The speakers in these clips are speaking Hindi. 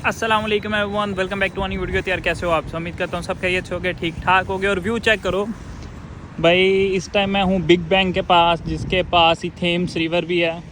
अस्सलाम वालेकुम everyone, welcome back to new video. यार कैसे हो आप? उम्मीद करता हूँ सब खैरियत से होगे, ठीक ठाक होगे। और व्यू चेक करो भाई, इस टाइम मैं हूँ बिग बैंग के पास, जिसके पास ही थेम्स रिवर भी है।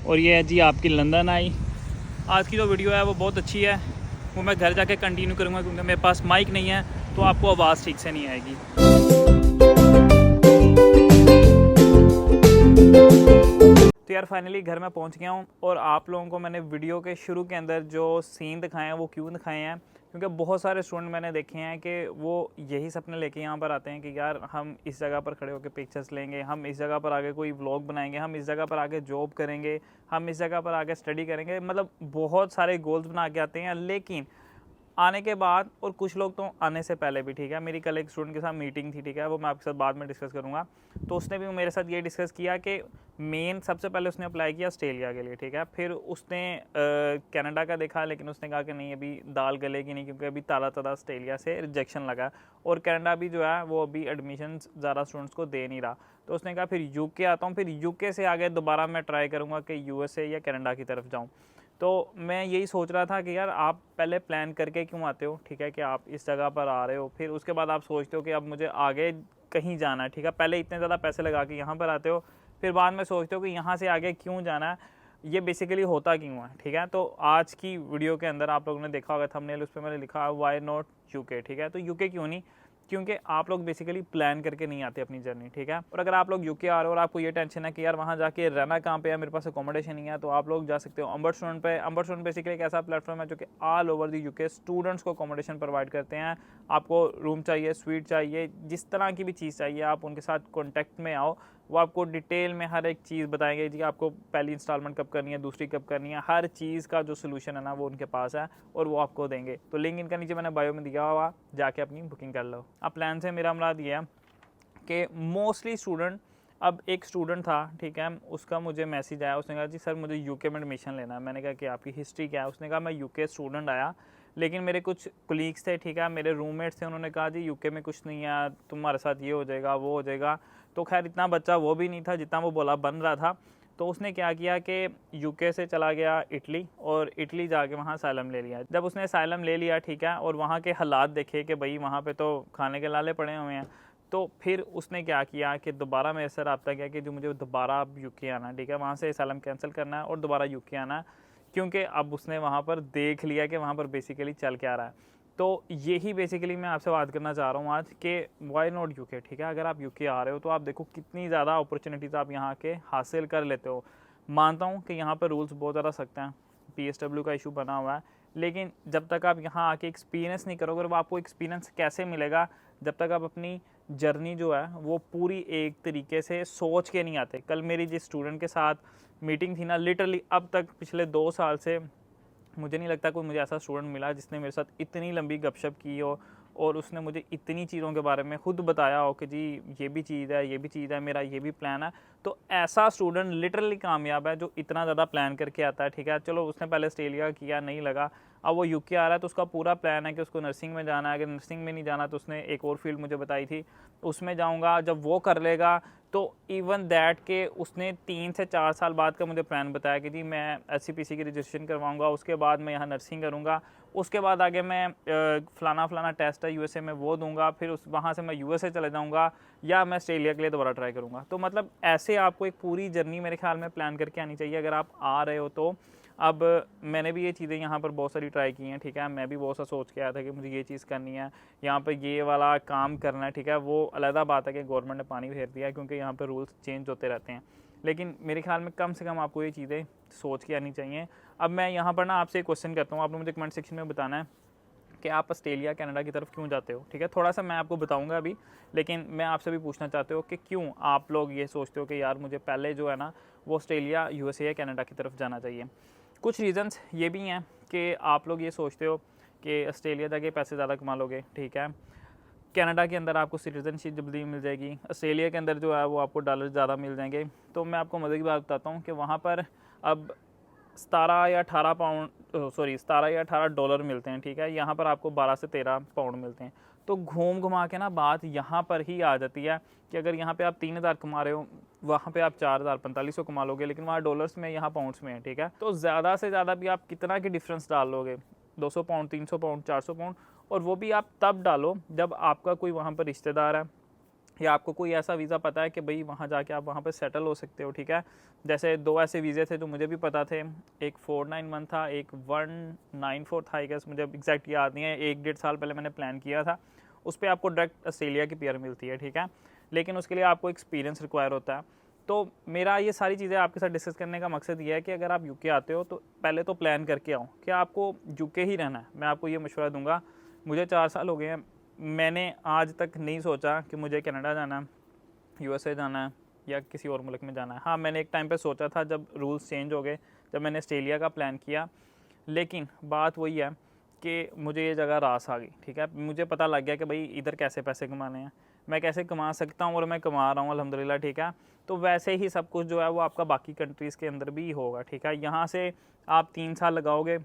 और ये है जी आपकी लंदन आई। आज की जो वीडियो है वो बहुत अच्छी है, वो मैं घर जाके कंटिन्यू करूँगा क्योंकि मेरे पास माइक नहीं है तो आपको आवाज़ ठीक से नहीं आएगी। तो यार फाइनली घर में पहुंच गया हूं और आप लोगों को मैंने वीडियो के शुरू के अंदर जो सीन दिखाए हैं वो क्यों दिखाए हैं, क्योंकि बहुत सारे स्टूडेंट मैंने देखे हैं कि वो यही सपने लेके यहाँ पर आते हैं कि यार हम इस जगह पर खड़े होकर पिक्चर्स लेंगे, हम इस जगह पर आगे कोई व्लॉग बनाएंगे, हम इस जगह पर आगे जॉब करेंगे, हम इस जगह पर आगे स्टडी करेंगे। मतलब बहुत सारे गोल्स बना के आते हैं, लेकिन आने के बाद और कुछ लोग तो आने से पहले भी, ठीक है। मेरी कल एक स्टूडेंट के साथ मीटिंग थी, ठीक है, वो मैं आपके साथ बाद में डिस्कस करूँगा। तो उसने भी मेरे साथ ये डिस्कस किया कि मेन सबसे पहले उसने अप्लाई किया ऑस्ट्रेलिया के लिए, ठीक है। फिर उसने कनाडा का देखा, लेकिन उसने कहा कि नहीं अभी दाल गलेगी नहीं, क्योंकि अभी ताज़ा ताज़ा ऑस्ट्रेलिया से रिजेक्शन लगा और कनाडा भी जो है वो अभी एडमिशन ज़्यादा स्टूडेंट्स को दे नहीं रहा। तो उसने कहा फिर यूके आता हूँ, फिर यूके से आगे दोबारा मैं ट्राई करूँगा कि यूएसए या कनाडा की तरफ जाऊँ। तो मैं यही सोच रहा था कि यार आप पहले प्लान करके क्यों आते हो, ठीक है, कि आप इस जगह पर आ रहे हो, फिर उसके बाद आप सोचते हो कि अब मुझे आगे कहीं जाना है, ठीक है। पहले इतने ज़्यादा पैसे लगा के यहाँ पर आते हो, फिर बाद में सोचते हो कि यहाँ से आगे क्यों जाना है, ये बेसिकली होता क्यों है, ठीक है। तो आज की वीडियो के अंदर आप लोगों ने देखा होगा थंबनेल, उस पर मैंने लिखा वाई नॉट यूके, ठीक है। तो यूके क्यों नहीं, क्योंकि आप लोग बेसिकली प्लान करके नहीं आते अपनी जर्नी, ठीक है। और अगर आप लोग यूके आ रहे हो और आपको ये टेंशन है कि यार वहाँ जाके रहना कहाँ पे है, मेरे पास अकोमोडेशन नहीं है, तो आप लोग जा सकते हो अम्बर स्टूडेंट पे। अम्बर स्टूडेंट बेसिकली एक ऐसा प्लेटफॉर्म है जो कि all over the UK students को अकोमोडेशन प्रोवाइड करते हैं। आपको रूम चाहिए, स्वीट चाहिए, जिस तरह की भी चीज़ चाहिए, आप उनके साथ कॉन्टैक्ट में आओ, वो आपको डिटेल में हर एक चीज़ बताएंगे जी, आपको पहली इंस्टॉलमेंट कब करनी है, दूसरी कब करनी है, हर चीज़ का जो सोल्यूशन है ना वो उनके पास है और वो आपको देंगे। तो लिंक इनका नीचे मैंने बायो में दिया हुआ, जाके अपनी बुकिंग कर लो। अब प्लान से मेरा मुराद ये है कि मोस्टली स्टूडेंट, अब एक स्टूडेंट था, ठीक है, उसका मुझे मैसेज आया, उसने कहा जी सर मुझे यूके में एडमिशन लेना है। मैंने कहा कि आपकी हिस्ट्री क्या है? उसने कहा मैं यूके स्टूडेंट आया, लेकिन मेरे कुछ कोलीग्स थे, ठीक है, मेरे रूममेट्स थे, उन्होंने कहा जी यूके में कुछ नहीं है, तुम्हारे साथ ये हो जाएगा वो हो जाएगा। तो खैर इतना बच्चा वो भी नहीं था जितना वो बोला बन रहा था। तो उसने क्या किया कि यूके से चला गया इटली और इटली जाके वहाँ असाइलम ले लिया। जब उसने असाइलम ले लिया, ठीक है, और वहाँ के हालात देखे कि भाई वहाँ पे तो खाने के लाले पड़े हुए हैं, तो फिर उसने क्या किया कि दोबारा मेरे से रब्ता किया कि जो मुझे दोबारा अब यूके आना है, ठीक है, वहाँ से असाइलम कैंसिल करना है और दोबारा यूके आना है, क्योंकि अब उसने वहाँ पर देख लिया कि वहाँ पर बेसिकली चल क्या रहा है। तो यही बेसिकली मैं आपसे बात करना चाह रहा हूँ आज कि वाई नॉट यूके, ठीक है। अगर आप यूके आ रहे हो तो आप देखो कितनी ज़्यादा अपॉर्चुनिटीज़ आप यहाँ के हासिल कर लेते हो। मानता हूँ कि यहाँ पर रूल्स बहुत ज़्यादा सख्त हैं, PSW का इशू बना हुआ है, लेकिन जब तक आप यहाँ आके एक्सपीरियंस नहीं करोगे, और आपको एक्सपीरियंस कैसे मिलेगा जब तक आप अपनी जर्नी जो है वो पूरी एक तरीके से सोच के नहीं आते। कल मेरी जिस स्टूडेंट के साथ मीटिंग थी ना, लिटरली अब तक पिछले 2 साल से मुझे नहीं लगता कोई मुझे ऐसा स्टूडेंट मिला जिसने मेरे साथ इतनी लंबी गपशप की हो और उसने मुझे इतनी चीज़ों के बारे में खुद बताया हो कि जी ये भी चीज़ है, ये भी चीज़ है, मेरा ये भी प्लान है। तो ऐसा स्टूडेंट लिटरली कामयाब है जो इतना ज़्यादा प्लान करके आता है, ठीक है। चलो उसने पहले ऑस्ट्रेलिया किया, नहीं लगा, अब वो यूके आ रहा है, तो उसका पूरा प्लान है कि उसको नर्सिंग में जाना है। अगर नर्सिंग में नहीं जाना तो उसने एक और फील्ड मुझे बताई थी, उसमें जाऊँगा। जब वो कर लेगा तो इवन दैट के उसने 3 से 4 साल बाद का मुझे प्लान बताया कि जी मैं SCPC की रजिस्ट्रेशन करवाऊँगा, उसके बाद मैं यहाँ नर्सिंग करूँगा, उसके बाद आगे मैं फ़लाना फ़लाना टेस्ट है यूएसए में वो दूंगा, फिर उस वहाँ से मैं यूएसए चले जाऊँगा या मैं ऑस्ट्रेलिया के लिए दोबारा ट्राई करूँगा। तो मतलब ऐसे आपको एक पूरी जर्नी मेरे ख्याल में प्लान करके आनी चाहिए अगर आप आ रहे हो तो। अब मैंने भी ये चीज़ें यहाँ पर बहुत सारी ट्राई की हैं, ठीक है। मैं भी बहुत सा सोच के आया था कि मुझे ये चीज़ करनी है, यहाँ पर ये वाला काम करना है, ठीक है। वो अलग बात है कि गवर्नमेंट ने पानी फेर दिया है, क्योंकि यहाँ पर रूल्स चेंज होते रहते हैं, लेकिन मेरे ख्याल में कम से कम आपको ये चीज़ें सोच के आनी चाहिए। अब मैं यहाँ पर ना आपसे एक क्वेश्चन करता हूँ, आपने मुझे कमेंट सेक्शन में बताना है कि आप ऑस्ट्रेलिया कनाडा की तरफ क्यों जाते हो, ठीक है। थोड़ा सा मैं आपको बताऊंगा अभी, लेकिन मैं आपसे भी पूछना चाहते हो कि क्यों आप लोग ये सोचते हो कि यार मुझे पहले जो है ना वो ऑस्ट्रेलिया, यूएसए या कनाडा की तरफ जाना चाहिए। कुछ रीज़न्स ये भी हैं कि आप लोग ये सोचते हो कि ऑस्ट्रेलिया जाके पैसे ज़्यादा कमा लोगे, ठीक है। कनाडा के अंदर आपको सिटीजनशिप जल्दी मिल जाएगी, ऑस्ट्रेलिया के अंदर जो है वो आपको डॉलर ज़्यादा मिल जाएंगे। तो मैं आपको मज़े की बात बताता हूँ कि वहाँ पर अब 17 या 18 पाउंड, सॉरी 17 या 18 डॉलर मिलते हैं, ठीक है। यहाँ पर आपको 12 से 13 पाउंड मिलते हैं। तो घूम घुमा के ना बात यहाँ पर ही आ जाती है कि अगर यहाँ पे आप 3000 कमा रहे हो, वहाँ पे आप 4000 4500 कमा लोगे, लेकिन वहाँ डॉलर्स में, यहाँ पाउंड्स में है, ठीक है। तो ज़्यादा से ज़्यादा भी आप कितना की डिफरेंस डाल लोगे, 200 पाउंड, 300 पाउंड, 400 पाउंड, और वो भी आप तब डालो जब आपका कोई वहाँ पर रिश्तेदार है या आपको कोई ऐसा वीज़ा पता है कि भाई वहाँ जाके आप वहाँ पर सेटल हो सकते हो, ठीक है। जैसे 2 ऐसे वीज़े थे जो मुझे भी पता थे, एक 491 था, एक 194 था, आई गेस, मुझे एग्जैक्ट याद नहीं है। 1-1.5 साल पहले मैंने प्लान किया था। उस पर आपको डायरेक्ट ऑस्ट्रेलिया की पीआर मिलती है, ठीक है, लेकिन उसके लिए आपको एक्सपीरियंस रिक्वायर होता है। तो मेरा ये सारी चीज़ें आपके साथ डिस्कस करने का मकसद ये है कि अगर आप यूके आते हो तो पहले तो प्लान करके आओ कि आपको यूके ही रहना है। मैं आपको ये मशवरा दूंगा, मुझे 4 साल हो गए हैं, मैंने आज तक नहीं सोचा कि मुझे कनाडा जाना है, यूएसए जाना है या किसी और मुल्क में जाना है। हाँ, मैंने एक टाइम पे सोचा था जब रूल्स चेंज हो गए, जब मैंने ऑस्ट्रेलिया का प्लान किया, लेकिन बात वही है कि मुझे ये जगह रास आ गई, ठीक है। मुझे पता लग गया कि भाई इधर कैसे पैसे कमाने हैं, मैं कैसे कमा सकता हूँ, और मैं कमा रहा हूँ अल्हम्दुलिल्लाह, ठीक है। तो वैसे ही सब कुछ जो है वो आपका बाकी कंट्रीज़ के अंदर भी होगा, ठीक है। यहाँ से आप 3 साल लगाओगे,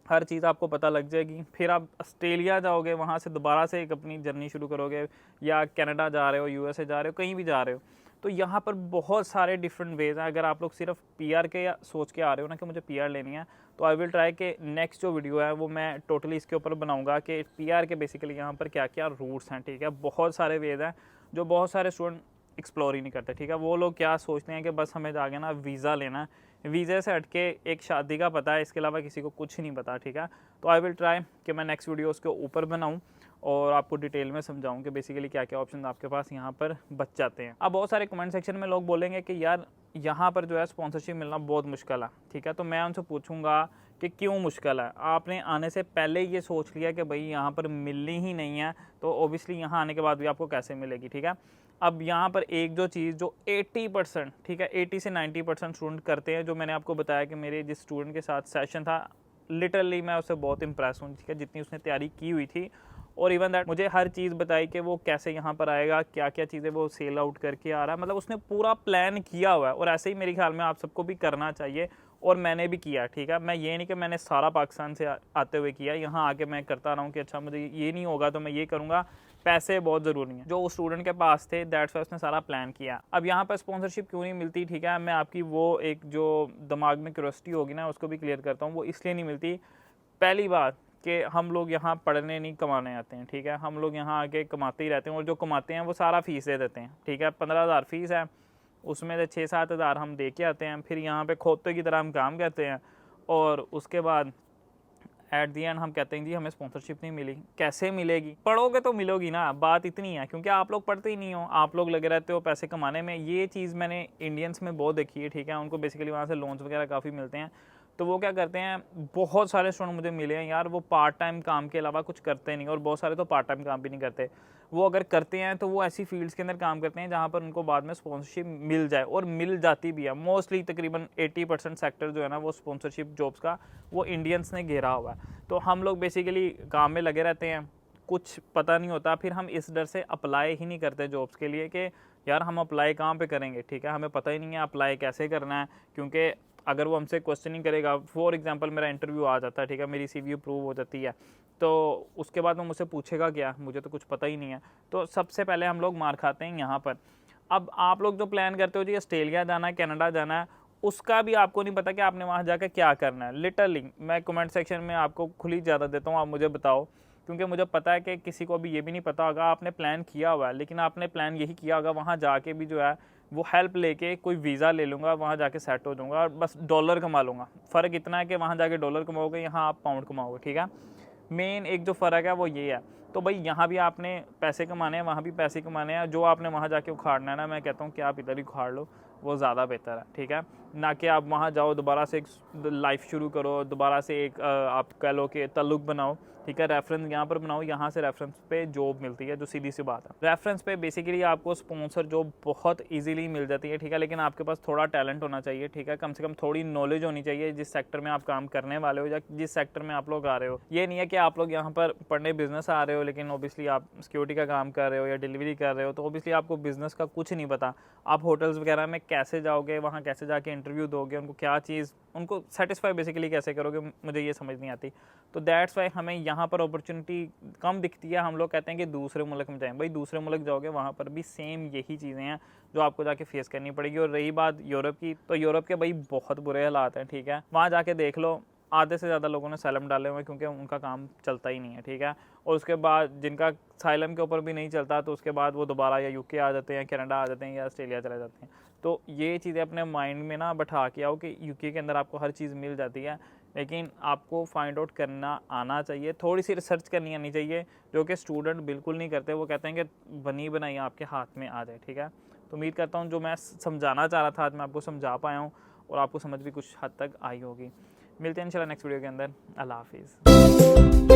हर चीज़ आपको पता लग जाएगी, फिर आप ऑस्ट्रेलिया जाओगे, वहाँ से दोबारा से एक अपनी जर्नी शुरू करोगे, या कनाडा जा रहे हो, यूएसए जा रहे हो, कहीं भी जा रहे हो। तो यहाँ पर बहुत सारे डिफरेंट वेज़ हैं। अगर आप लोग सिर्फ पीआर के या सोच के आ रहे हो ना कि मुझे पीआर लेनी है, तो आई विल ट्राई कि नेक्स्ट जो वीडियो है वो मैं टोटली इसके ऊपर बनाऊंगा कि पीआर के बेसिकली यहाँ पर क्या क्या रूट्स हैं, ठीक है। बहुत सारे वेज़ हैं जो बहुत सारे स्टूडेंट एक्सप्लोर ही नहीं करते, ठीक है। वो लोग क्या सोचते हैं कि बस हमें जाके ना वीज़ा लेना है, वीज़े से हट के एक शादी का पता है, इसके अलावा किसी को कुछ नहीं पता, ठीक है। तो आई विल ट्राई कि मैं नेक्स्ट वीडियो उसके ऊपर बनाऊं और आपको डिटेल में समझाऊं कि बेसिकली क्या क्या ऑप्शन आपके पास यहाँ पर बच जाते हैं। अब बहुत सारे कमेंट सेक्शन में लोग बोलेंगे कि यार यहाँ पर जो है स्पॉन्सरशिप मिलना बहुत मुश्किल है, ठीक है। तो मैं उनसे पूछूंगा कि क्यों मुश्किल है। आपने आने से पहले ये सोच लिया कि भाई यहाँ पर मिलनी ही नहीं है, तो ओबियसली यहाँ आने के बाद भी आपको कैसे मिलेगी, ठीक है। अब यहाँ पर एक जो चीज़ जो 80%, ठीक है, 80 से 90% स्टूडेंट करते हैं, जो मैंने आपको बताया कि मेरे जिस स्टूडेंट के साथ सेशन था, लिटरली मैं उससे बहुत इंप्रेस हूँ, ठीक है, जितनी उसने तैयारी की हुई थी। और इवन दैट मुझे हर चीज़ बताई कि वो कैसे यहाँ पर आएगा, क्या क्या चीज़ें वो सेल आउट करके आ रहा है, मतलब उसने पूरा प्लान किया हुआ है। और ऐसे ही मेरे ख्याल में आप सबको भी करना चाहिए, और मैंने भी किया, ठीक है। मैं ये नहीं कि मैंने सारा पाकिस्तान से आते हुए किया, यहाँ आके मैं करता रहा हूँ कि अच्छा मुझे ये नहीं होगा तो मैं ये करूँगा। पैसे बहुत ज़रूरी हैं, जो उस स्टूडेंट के पास थे, दैट्स वाई उसने सारा प्लान किया। अब यहाँ पर स्पॉन्सरशिप क्यों नहीं मिलती, ठीक है, मैं आपकी वो एक जो दिमाग में क्यूरियोसिटी होगी ना उसको भी क्लियर करता हूँ। वो इसलिए नहीं मिलती, पहली बात कि हम लोग यहाँ पढ़ने नहीं कमाने आते हैं, ठीक है। हम लोग यहाँ आके कमाते ही रहते हैं, और जो कमाते हैं वो सारा फीस दे देते हैं, ठीक है। 15,000 फीस है, उसमें से 6-7 हज़ार हम दे के आते हैं, फिर यहाँ पे खोते की तरह हम काम करते हैं, और उसके बाद एट दी एंड हम कहते हैं जी हमें स्पॉन्सरशिप नहीं मिली। कैसे मिलेगी? पढ़ोगे तो मिलोगी ना, बात इतनी है, क्योंकि आप लोग पढ़ते ही नहीं हो, आप लोग लगे रहते हो पैसे कमाने में। ये चीज़ मैंने इंडियंस में बहुत देखी है, ठीक है। उनको बेसिकली वहाँ से लोन्स वगैरह काफ़ी मिलते हैं, तो वो क्या करते हैं, बहुत सारे स्टूडेंट मुझे मिले हैं यार, वो पार्ट टाइम काम के अलावा कुछ करते नहीं, और बहुत सारे तो पार्ट टाइम काम भी नहीं करते। वो अगर करते हैं तो वो ऐसी फील्ड्स के अंदर काम करते हैं जहाँ पर उनको बाद में स्पॉन्सरशिप मिल जाए, और मिल जाती भी है। मोस्टली तकरीबन 80% सेक्टर जो है ना वो स्पॉन्सरशिप जॉब्स का वो इंडियंस ने घेरा हुआ है। तो हम लोग बेसिकली काम में लगे रहते हैं, कुछ पता नहीं होता, फिर हम इस डर से अप्लाई ही नहीं करते जॉब्स के लिए कि यार हम अप्लाई कहाँ पे करेंगे, ठीक है। हमें पता ही नहीं है अप्लाई कैसे करना है, क्योंकि अगर वो हमसे क्वेश्चनिंग करेगा, फॉर एग्जांपल मेरा इंटरव्यू आ जाता है, ठीक है, मेरी सीवी अप्रूव हो जाती है, तो उसके बाद वो मुझसे पूछेगा क्या, मुझे तो कुछ पता ही नहीं है। तो सबसे पहले हम लोग मार खाते हैं यहाँ पर। अब आप लोग जो प्लान करते हो जी ऑस्ट्रेलिया जाना है, कनाडा जाना है, उसका भी आपको नहीं पता कि आपने वहाँ जाकर क्या करना है। लिटरली मैं कमेंट सेक्शन में आपको खुली ज़्यादा देता हूँ, आप मुझे बताओ, क्योंकि मुझे पता है कि किसी को अभी ये भी नहीं पता होगा। आपने प्लान किया हुआ है, लेकिन आपने प्लान यही किया होगा वहाँ जाके भी जो है वो हेल्प लेके कोई वीज़ा ले लूँगा, वहाँ जाके सेट हो जाऊँगा और बस डॉलर कमा लूँगा। फ़र्क इतना है कि वहाँ जाके डॉलर कमाओगे, यहाँ आप पाउंड कमाओगे, ठीक है। मेन एक जो फ़र्क है वो ये है। तो भाई यहाँ भी आपने पैसे कमाने हैं, वहाँ भी पैसे कमाने हैं। जो आपने वहाँ जाके उखाड़ना है ना, मैं कहता हूँ कि आप इधर ही उखाड़ लो, वो ज़्यादा बेहतर है, ठीक है। ना कि आप वहाँ जाओ दोबारा से एक लाइफ शुरू करो, दोबारा से एक आप कह लो कि ताल्लुक बनाओ, ठीक है। रेफरेंस यहाँ पर बनाओ, यहाँ से रेफरेंस पे जॉब मिलती है, जो सीधी सी बात है। रेफरेंस पे बेसिकली आपको स्पॉन्सर जॉब बहुत इजीली मिल जाती है, ठीक है। लेकिन आपके पास थोड़ा टैलेंट होना चाहिए, ठीक है। कम से कम थोड़ी नॉलेज होनी चाहिए जिस सेक्टर में आप काम करने वाले हो या जिस सेक्टर में आप लोग आ रहे हो। ये नहीं है कि आप लोग यहाँ पर पढ़ने बिजनेस आ रहे हो, लेकिन ओबियसली आप सिक्योरिटी का काम कर रहे हो या डिलीवरी कर रहे हो, तो ओबियसली आपको बिजनेस का कुछ नहीं पता। आप होटल्स वगैरह में कैसे जाओगे, वहाँ कैसे जाके इंटरव्यू दोगे, उनको क्या चीज़, उनको सेटिस्फाई बेसिकली कैसे करोगे, मुझे ये समझ नहीं आती। तो दैट्स वाई हमें यहाँ पर अपॉर्चुनिटी कम दिखती है। हम लोग कहते हैं कि दूसरे मुल्क में जाएं। भाई दूसरे मुल्क जाओगे वहाँ पर भी सेम यही चीज़ें हैं जो आपको जाके फेस करनी पड़ेगी। और रही बात यूरोप की, तो यूरोप के भाई बहुत बुरे हालात हैं, ठीक है। वहाँ जाके देख लो, आधे से ज़्यादा लोगों ने साइलम डाले हुए हैं क्योंकि उनका काम चलता ही नहीं है, ठीक है। और उसके बाद जिनका साइलम के ऊपर भी नहीं चलता तो उसके बाद वो दोबारा या यूके आ जाते हैं, कनाडा आ जाते हैं या ऑस्ट्रेलिया चले जाते हैं। तो ये चीज़ें अपने माइंड में ना बैठा के आओ कि यूके के अंदर आपको हर चीज़ मिल जाती है, लेकिन आपको फाइंड आउट करना आना चाहिए, थोड़ी सी रिसर्च करनी आनी चाहिए, जो कि स्टूडेंट बिल्कुल नहीं करते। वो कहते हैं कि बनी बनाई आपके हाथ में आ जाए, ठीक है। तो उम्मीद करता हूँ जो मैं समझाना चाह रहा था आज मैं आपको समझा पाया हूँ और आपको समझ भी कुछ हद तक आई होगी। मिलते हैं इंशाल्लाह नेक्स्ट वीडियो के अंदर। अल्लाह हाफिज़।